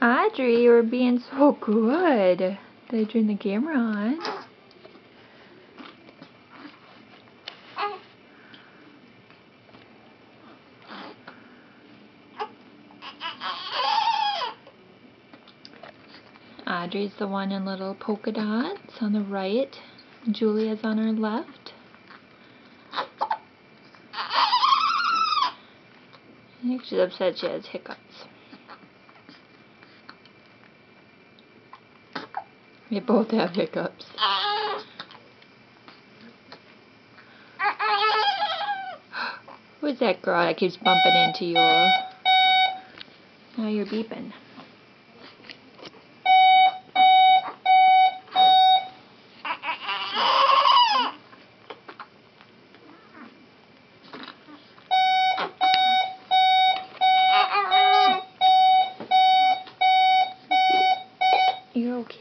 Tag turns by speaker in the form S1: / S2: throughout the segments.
S1: Audrey, you were being so good. Did I turn the camera on? Audrey's the one in little polka dots on the right. Julia's on her left. I think she's upset she has hiccups. They both have hiccups. Who's that girl that keeps bumping into you? Now you're beeping. You're okay.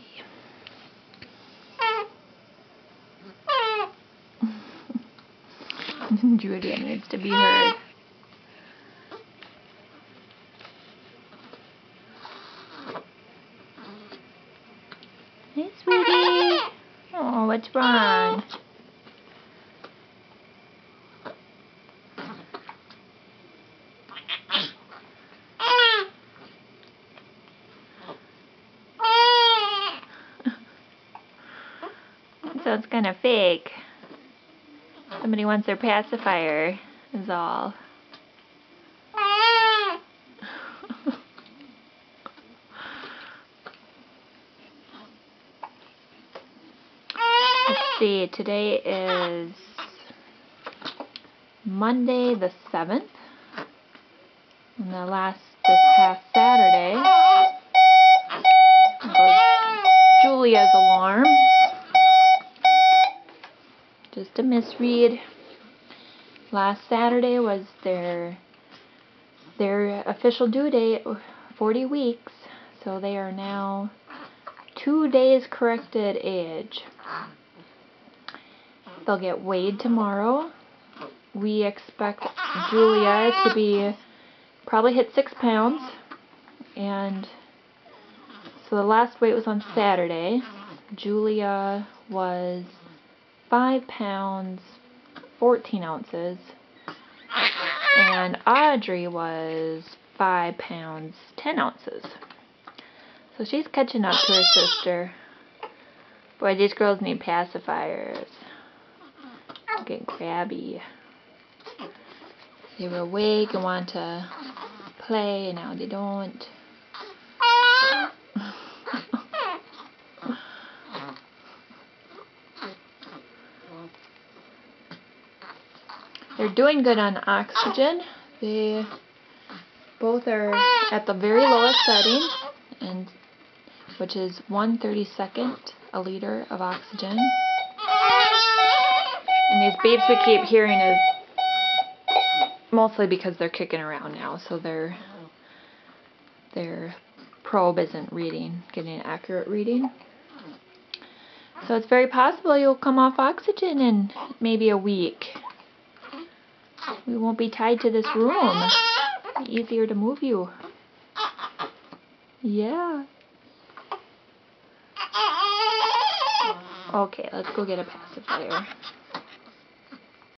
S1: Julia needs to be heard. Hey, sweetie. Oh, what's wrong? Sounds kind of fake. Somebody wants their pacifier, is all. Let's see, today is Monday the 7th. And this past Saturday goes Julia's alarm. Just a misread. Last Saturday was their official due date, 40 weeks. So they are now 2 days corrected age. They'll get weighed tomorrow. We expect Julia to be probably hit 6 pounds. And so the last weight was on Saturday. Julia was 5 pounds, 14 ounces, and Audrey was 5 pounds, 10 ounces. So she's catching up to her sister. Boy, these girls need pacifiers. Get crabby. They were awake and want to play, and now they don't. They're doing good on oxygen. They both are at the very lowest setting, and which is 1/32 a liter of oxygen. And these beeps we keep hearing is mostly because they're kicking around now, so their probe isn't getting an accurate reading. So it's very possible you'll come off oxygen in maybe a week. We won't be tied to this room. It'll be easier to move you. Yeah. Okay, let's go get a pacifier.